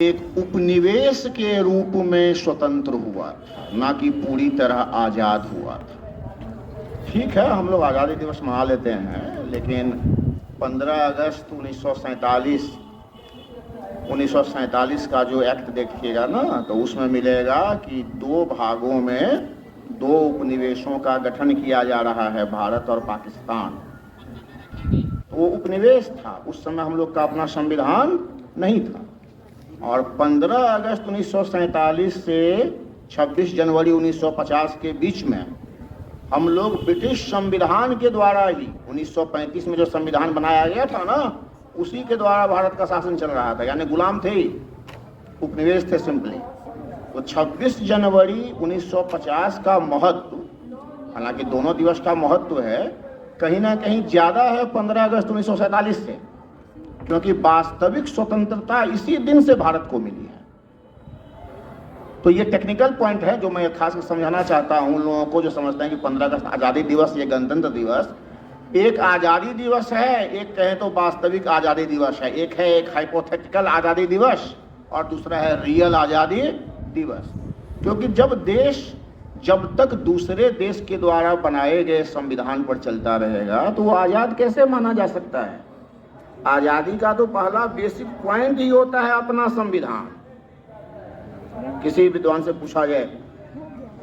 एक उपनिवेश के रूप में स्वतंत्र हुआ था, ना कि पूरी तरह आज़ाद हुआ था। ठीक है, हम लोग आज़ादी दिवस मना लेते हैं, लेकिन 15 अगस्त 1947 का जो एक्ट देखिएगा ना, तो उसमें मिलेगा कि 2 भागों में 2 उपनिवेशों का गठन किया जा रहा है, भारत और पाकिस्तान। वो उपनिवेश था, उस समय हम लोग का अपना संविधान नहीं था। और 15 अगस्त 1947 से 26 जनवरी 1950 के बीच में हम लोग ब्रिटिश संविधान के द्वारा ही 1935 में जो संविधान बनाया गया था ना, उसी के द्वारा भारत का शासन चल रहा था, यानी गुलाम थे ही, उपनिवेश थे सिंपली। तो 26 जनवरी 1950 का महत्व, हालांकि दोनों दिवस का महत्व है, कहीं ना कहीं ज़्यादा है 15 अगस्त 1947 से, क्योंकि वास्तविक स्वतंत्रता इसी दिन से भारत को मिली है। तो ये टेक्निकल पॉइंट है जो मैं खास कर समझाना चाहता हूँ उन लोगों को जो समझते हैं कि 15 अगस्त आज़ादी दिवस, ये गणतंत्र दिवस एक आज़ादी दिवस है, एक कहें तो वास्तविक आज़ादी दिवस है। एक है एक हाइपोथेटिकल आज़ादी दिवस और दूसरा है रियल आज़ादी दिवस। क्योंकि जब तक दूसरे देश के द्वारा बनाए गए संविधान पर चलता रहेगा तो वो आज़ाद कैसे माना जा सकता है। आज़ादी का तो पहला बेसिक पॉइंट ही होता है अपना संविधान। किसी विद्वान से पूछा जाए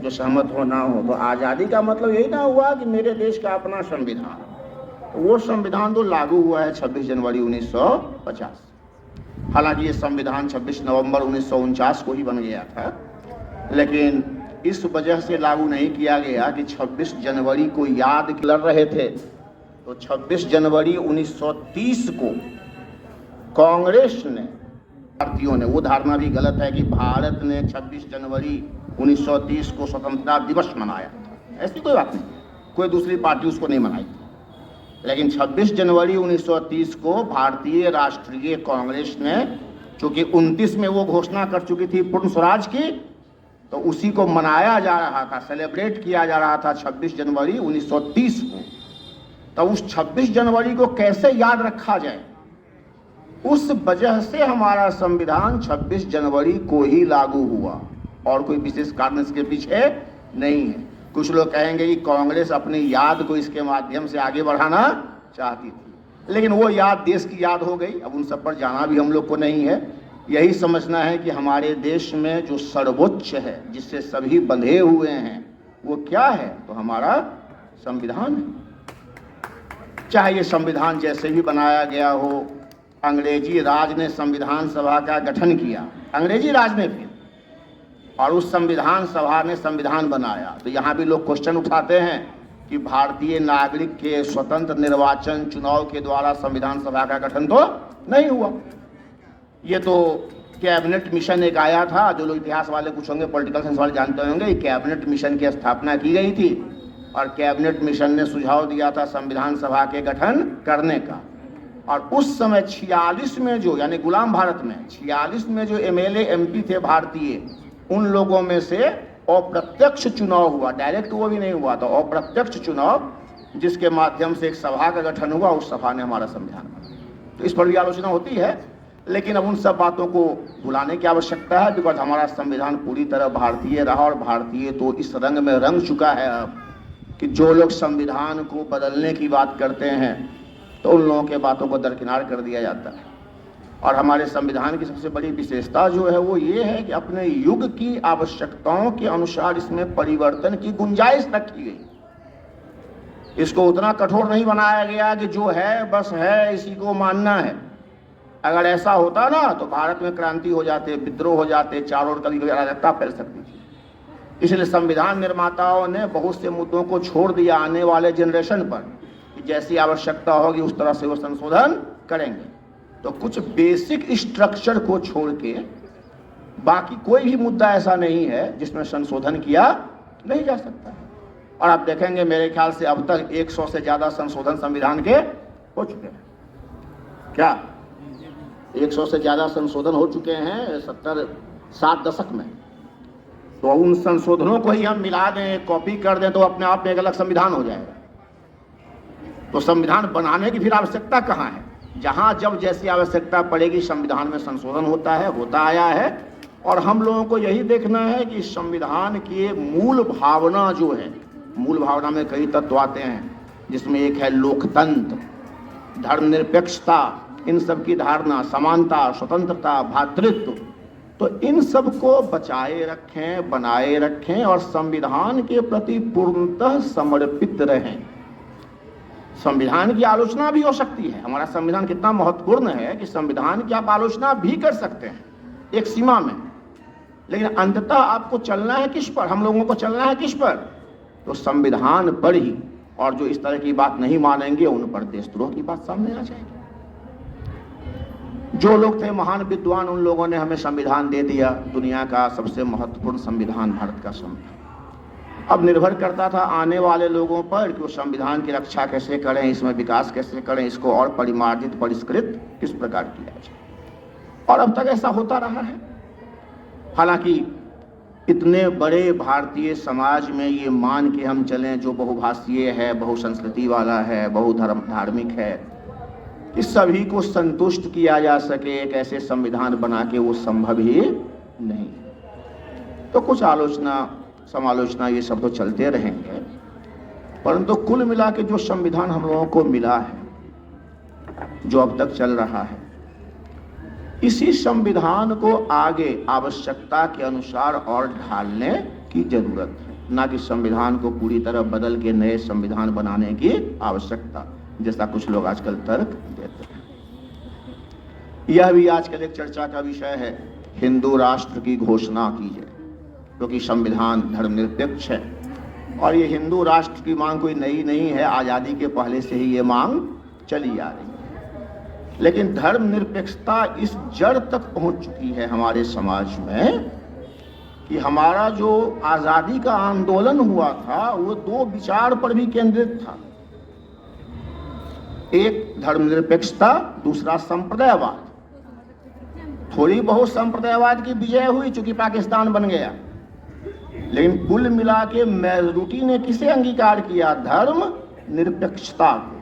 जो सहमत हो ना हो, तो आज़ादी का मतलब यही ना हुआ कि मेरे देश का अपना संविधान। तो वो संविधान तो लागू हुआ है 26 जनवरी 1950। हालांकि ये संविधान 26 नवंबर 1949 को ही बन गया था, लेकिन इस वजह से लागू नहीं किया गया कि 26 जनवरी को याद कर रहे थे। तो 26 जनवरी 1930 को कांग्रेस ने, भारतीयों ने, वो धारणा भी गलत है कि भारत ने 26 जनवरी 1930 को स्वतंत्रता दिवस मनाया, ऐसी कोई बात नहीं, कोई दूसरी पार्टी उसको नहीं मनाई। लेकिन 26 जनवरी 1930 को भारतीय राष्ट्रीय कांग्रेस ने, चूंकि 29 में वो घोषणा कर चुकी थी पूर्ण स्वराज की, तो उसी को मनाया जा रहा था, सेलिब्रेट किया जा रहा था 26 जनवरी 1930 को। तो उस 26 जनवरी को कैसे याद रखा जाए, उस वजह से हमारा संविधान 26 जनवरी को ही लागू हुआ और कोई विशेष कारण इसके पीछे नहीं है। कुछ लोग कहेंगे कि कांग्रेस अपनी याद को इसके माध्यम से आगे बढ़ाना चाहती थी, लेकिन वो याद देश की याद हो गई। अब उन सब पर जाना भी हम लोग को नहीं है। यही समझना है कि हमारे देश में जो सर्वोच्च है, जिससे सभी बंधे हुए हैं, वो क्या है, तो हमारा संविधान है। चाहे ये संविधान जैसे भी बनाया गया हो, अंग्रेजी राज ने संविधान सभा का गठन किया, अंग्रेजी राज ने फिर, और उस संविधान सभा ने संविधान बनाया। तो यहाँ भी लोग क्वेश्चन उठाते हैं कि भारतीय नागरिक के स्वतंत्र निर्वाचन चुनाव के द्वारा संविधान सभा का गठन तो नहीं हुआ। ये तो कैबिनेट मिशन एक आया था, जो लोग इतिहास वाले कुछ होंगे, पॉलिटिकल साइंस वाले जानते होंगे, कैबिनेट मिशन की स्थापना की गई थी और कैबिनेट मिशन ने सुझाव दिया था संविधान सभा के गठन करने का। और उस समय 46 में जो, यानी गुलाम भारत में 46 में जो MLA MP थे भारतीय, उन लोगों में से अप्रत्यक्ष चुनाव हुआ, डायरेक्ट वो भी नहीं हुआ था, अप्रत्यक्ष चुनाव, जिसके माध्यम से एक सभा का गठन हुआ, उस सभा ने हमारा संविधान बनाया। तो इस पर भी आलोचना होती है, लेकिन अब उन सब बातों को भुलाने की आवश्यकता है, बिकॉज हमारा संविधान पूरी तरह भारतीय रहा और भारतीय तो इस रंग में रंग चुका है अब कि जो लोग संविधान को बदलने की बात करते हैं तो उन लोगों के बातों को दरकिनार कर दिया जाता है। और हमारे संविधान की सबसे बड़ी विशेषता जो है वो ये है कि अपने युग की आवश्यकताओं के अनुसार इसमें परिवर्तन की गुंजाइश रखी गई। इसको उतना कठोर नहीं बनाया गया कि जो है बस है, इसी को मानना है। अगर ऐसा होता ना तो भारत में क्रांति हो जाते, विद्रोह हो जाते, चारों ओर कभी अराजकता फैल सकती थी। इसलिए संविधान निर्माताओं ने बहुत से मुद्दों को छोड़ दिया आने वाले जनरेशन पर, कि जैसी आवश्यकता होगी उस तरह से वो संशोधन करेंगे। तो कुछ बेसिक स्ट्रक्चर को छोड़ के बाकी कोई भी मुद्दा ऐसा नहीं है जिसमें संशोधन किया नहीं जा सकता। और आप देखेंगे मेरे ख्याल से अब तक 100 से ज़्यादा संशोधन संविधान के हो चुके हैं। क्या 100 से ज़्यादा संशोधन हो चुके हैं 60 दशक में। तो उन संशोधनों को ही हम मिला दें, कॉपी कर दें, तो अपने आप में एक अलग संविधान हो जाएगा। तो संविधान बनाने की फिर आवश्यकता कहाँ है? जहां जब जैसी आवश्यकता पड़ेगी संविधान में संशोधन होता आया है। और हम लोगों को यही देखना है कि संविधान की मूल भावना जो है, मूल भावना में कई तत्व आते हैं, जिसमें एक है लोकतंत्र, धर्मनिरपेक्षता, इन सब की धारणा, समानता, स्वतंत्रता, भ्रातृत्व। तो इन सब को बचाए रखें, बनाए रखें और संविधान के प्रति पूर्णतः समर्पित रहें। संविधान की आलोचना भी हो सकती है। हमारा संविधान कितना महत्वपूर्ण है कि संविधान की आप आलोचना भी कर सकते हैं एक सीमा में, लेकिन अंततः आपको चलना है किस पर? हम लोगों को चलना है किस पर? तो संविधान पर ही। और जो इस तरह की बात नहीं मानेंगे उन पर देशद्रोह की बात सामने आ जाएगी। जो लोग थे महान विद्वान, उन लोगों ने हमें संविधान दे दिया, दुनिया का सबसे महत्वपूर्ण संविधान, भारत का संविधान। अब निर्भर करता था आने वाले लोगों पर कि वो संविधान की रक्षा कैसे करें, इसमें विकास कैसे करें, इसको और परिमार्जित, परिष्कृत किस प्रकार किया जाए। और अब तक ऐसा होता रहा है। हालांकि इतने बड़े भारतीय समाज में ये मान के हम चलें, जो बहुभाषीय है, बहुसंस्कृति वाला है, बहुधर्म धार्मिक है, कि सभी को संतुष्ट किया जा सके, एक ऐसे संविधान बना के, वो संभव ही नहीं। तो कुछ आलोचना, समालोचना, ये सब तो चलते रहेंगे, परंतु कुल मिला के जो संविधान हम लोगों को मिला है, जो अब तक चल रहा है, इसी संविधान को आगे आवश्यकता के अनुसार और ढालने की जरूरत है, ना कि संविधान को पूरी तरह बदल के नए संविधान बनाने की आवश्यकता, जैसा कुछ लोग आजकल तर्क देते हैं। यह भी आजकल एक चर्चा का विषय है, हिंदू राष्ट्र की घोषणा की जाए, क्योंकि संविधान धर्मनिरपेक्ष है। और ये हिंदू राष्ट्र की मांग कोई नई नहीं है, आज़ादी के पहले से ही ये मांग चली आ रही है। लेकिन धर्मनिरपेक्षता इस जड़ तक पहुंच चुकी है हमारे समाज में कि हमारा जो आज़ादी का आंदोलन हुआ था, वो दो विचार पर भी केंद्रित था। एक धर्मनिरपेक्षता, दूसरा संप्रदायवाद। थोड़ी बहुत संप्रदायवाद की विजय हुई चूंकि पाकिस्तान बन गया, लेकिन कुल मिला के मेजॉरिटी ने किसे अंगीकार किया? धर्म निरपेक्षता को।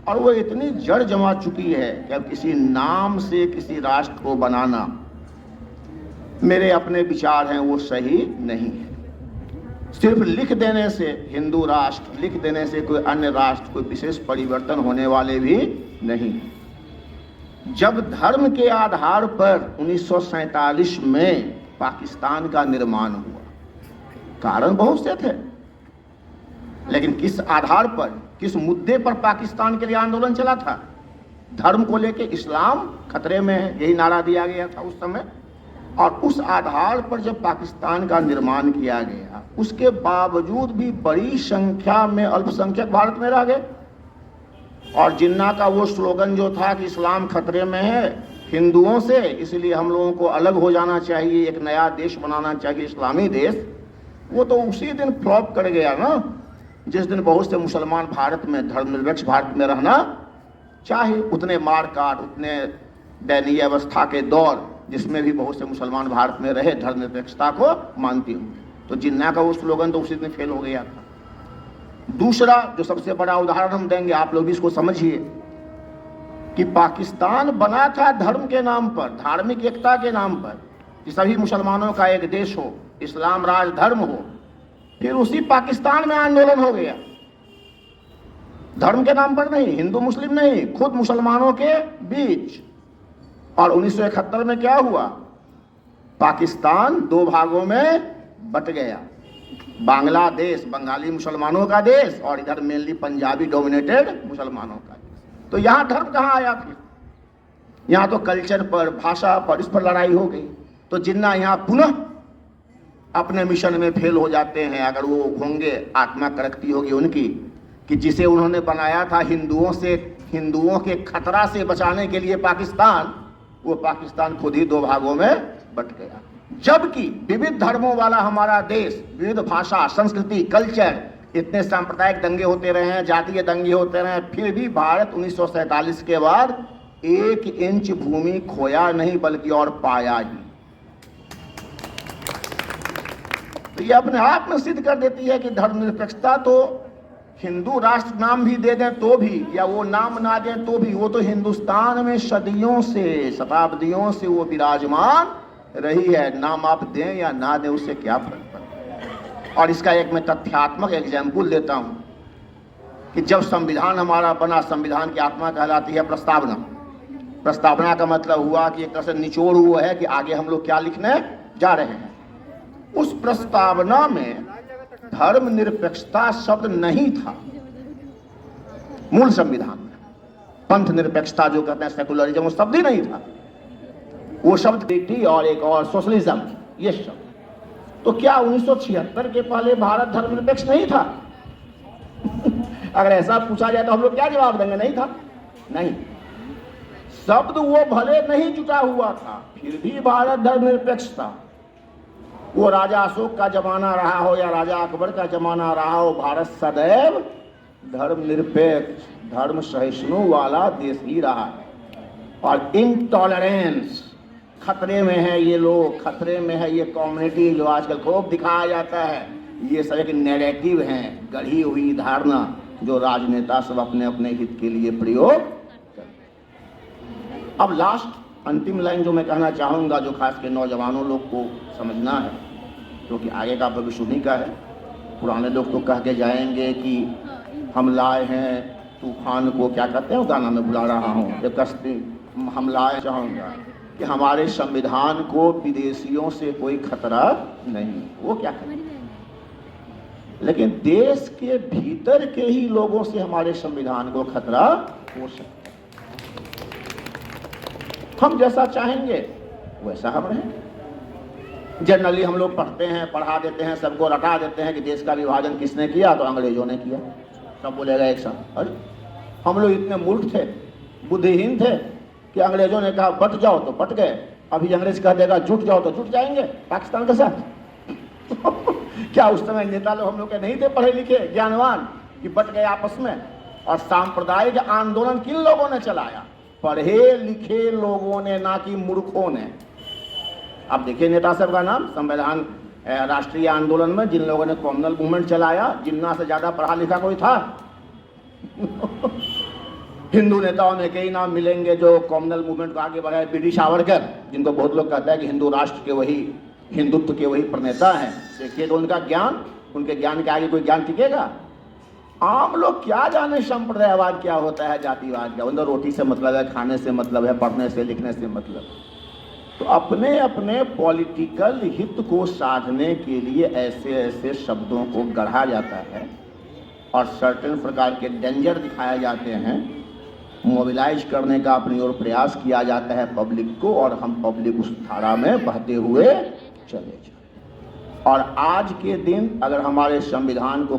और वो इतनी जड़ जमा चुकी है कि अब किसी नाम से किसी राष्ट्र को बनाना, मेरे अपने विचार हैं, वो सही नहीं है। सिर्फ लिख देने से हिंदू राष्ट्र, लिख देने से कोई अन्य राष्ट्र, कोई विशेष परिवर्तन होने वाले भी नहीं। जब धर्म के आधार पर 1947 में पाकिस्तान का निर्माण हुआ, कारण बहुत से थे, लेकिन किस आधार पर, किस मुद्दे पर पाकिस्तान के लिए आंदोलन चला था? धर्म को लेके इस्लाम खतरे में है, यही नारा दिया गया था उस समय। और उस आधार पर जब पाकिस्तान का निर्माण किया गया, उसके बावजूद भी बड़ी संख्या में अल्पसंख्यक भारत में रह गए। और जिन्ना का वो स्लोगन जो था कि इस्लाम खतरे में है हिंदुओं से, इसलिए हम लोगों को अलग हो जाना चाहिए, एक नया देश बनाना चाहिए, इस्लामी देश, वो तो उसी दिन फ्लॉप कर गया ना, जिस दिन बहुत से मुसलमान भारत में, धर्मनिरपेक्ष भारत में रहना चाहे। उतने मार काट, उतने दयनीय अवस्था के दौर जिसमें भी बहुत से मुसलमान भारत में रहे धर्मनिरपेक्षता को मानती हूँ, तो जिन्ना का वो स्लोगन तो उसी दिन फेल हो गया था। दूसरा जो सबसे बड़ा उदाहरण हम देंगे, आप लोग भी इसको समझिए, कि पाकिस्तान बना था धर्म के नाम पर, धार्मिक एकता के नाम पर, कि सभी मुसलमानों का एक देश हो, इस्लाम राज धर्म हो। फिर उसी पाकिस्तान में आंदोलन हो गया, धर्म के नाम पर नहीं, हिंदू मुस्लिम नहीं, खुद मुसलमानों के बीच। और 1971 में क्या हुआ? पाकिस्तान दो भागों में बट गया, बांग्लादेश बंगाली मुसलमानों का देश, और इधर मेनली पंजाबी डोमिनेटेड मुसलमानों का देश। तो यहाँ धर्म कहाँ आया? फिर यहाँ तो कल्चर पर, भाषा पर, इस पर लड़ाई हो गई। तो जिन्ना यहाँ पुनः अपने मिशन में फेल हो जाते हैं, अगर वो होंगे, आत्मा करकती होगी उनकी, कि जिसे उन्होंने बनाया था हिंदुओं से, हिंदुओं के खतरा से बचाने के लिए पाकिस्तान, वो पाकिस्तान खुद ही दो भागों में बट गया। जबकि विविध धर्मों वाला हमारा देश, विविध भाषा, संस्कृति, कल्चर, इतने सांप्रदायिक दंगे होते रहे हैं, जातीय दंगे होते रहे हैं, फिर भी भारत 1947 के बाद 1 इंच भूमि खोया नहीं, बल्कि और पाया ही। तो ये अपने आप में सिद्ध कर देती है कि धर्मनिरपेक्षता तो हिंदू राष्ट्र नाम भी दे दें तो भी, या वो नाम ना दें तो भी, वो तो हिंदुस्तान में सदियों से, शताब्दियों से वो विराजमान रही है। नाम आप दें या ना दें, उससे क्या फर्क पड़ता है। और इसका एक मैं तथ्यात्मक एग्जाम्पल देता हूं कि जब संविधान हमारा बना, संविधान की आत्मा कहलाती है प्रस्तावना। प्रस्तावना का मतलब हुआ कि एक तरह से निचोड़ हुआ है कि आगे हम लोग क्या लिखने जा रहे हैं। उस प्रस्तावना में धर्मनिरपेक्षता शब्द नहीं था मूल संविधान में। पंथ निरपेक्षता जो कहते हैं, सेकुलरिज्म, वो शब्द ही नहीं था। वो शब्द बेटी और एक और सोशलिज्म, ये शब्द। तो क्या 1976 के पहले भारत धर्मनिरपेक्ष नहीं था? अगर ऐसा पूछा जाए तो हम लोग क्या जवाब देंगे? नहीं था। नहीं, शब्द वो भले नहीं जुटा हुआ था, फिर भी भारत धर्मनिरपेक्ष था। वो राजा अशोक का जमाना रहा हो या राजा अकबर का जमाना रहा हो, भारत सदैव धर्मनिरपेक्ष, धर्म सहिष्णु वाला देश ही रहा है। और इनटॉलरेंस, खतरे में है ये लोग, खतरे में है ये कम्युनिटी जो आजकल खूब दिखाया जाता है, ये सब एक नैरेटिव है, गढ़ी हुई धारणा जो राजनेता सब अपने अपने हित के लिए प्रयोग करते हैं। अब लास्ट अंतिम लाइन जो मैं कहना चाहूँगा, जो खास के नौजवानों लोग को समझना है, क्योंकि आगे का भविष्य उन्हीं का है। पुराने लोग तो कह के जाएंगे कि हम लाए हैं तूफान को, क्या कहते हैं वो गाना में भुला रहा हूँ, जब कश्ती हम लाए, चाहूँगा कि हमारे संविधान को विदेशियों से कोई खतरा नहीं। वो क्या करें, लेकिन देश के भीतर के ही लोगों से हमारे संविधान को खतरा हो सकता है। हम जैसा चाहेंगे वैसा हम रहें। जनरली हम लोग पढ़ते हैं, पढ़ा देते हैं, सबको रटा देते हैं कि देश का विभाजन किसने किया? तो अंग्रेजों ने किया। सब बोलेगा एक साथ। अरे हम लोग इतने मूर्ख थे, बुद्धिहीन थे कि अंग्रेजों ने कहा बट जाओ तो बट गए। अभी अंग्रेज कह देगा जुट जाओ तो जुट जाएंगे पाकिस्तान के साथ। क्या उस समय नेता लोग हम लोग के नहीं थे पढ़े लिखे ज्ञानवान कि बट गए आपस में? और सांप्रदायिक आंदोलन किन लोगों ने चलाया? पढ़े लिखे लोगों ने, ना कि मूर्खों ने। अब देखिए नेता साहब का नाम, संविधान राष्ट्रीय आंदोलन में जिन लोगों ने कॉमनल मूवमेंट चलाया, जिन्ना से ज्यादा पढ़ा लिखा कोई था? हिंदू नेताओं में कई नाम मिलेंगे जो कॉमनल मूवमेंट को आगे बढ़ाए। बी डी सावरकर, जिनको बहुत लोग कहते हैं कि हिंदू राष्ट्र के वही, हिंदुत्व के वही प्रणेता हैं। देखिए तो उनका ज्ञान, उनके ज्ञान के आगे कोई ज्ञान टिकेगा? आम लोग क्या जाने संप्रदायवाद क्या होता है, जातिवाद क्या। उनका रोटी से मतलब है, खाने से मतलब है, पढ़ने से लिखने से मतलब। तो अपने अपने पॉलिटिकल हित को साधने के लिए ऐसे ऐसे शब्दों को गढ़ा जाता है और सर्टेन प्रकार के डेंजर दिखाए जाते हैं, मोबिलाइज करने का अपनी ओर प्रयास किया जाता है पब्लिक को, और हम पब्लिक उस धारा में बहते हुए चले जाए। और आज के दिन अगर हमारे संविधान को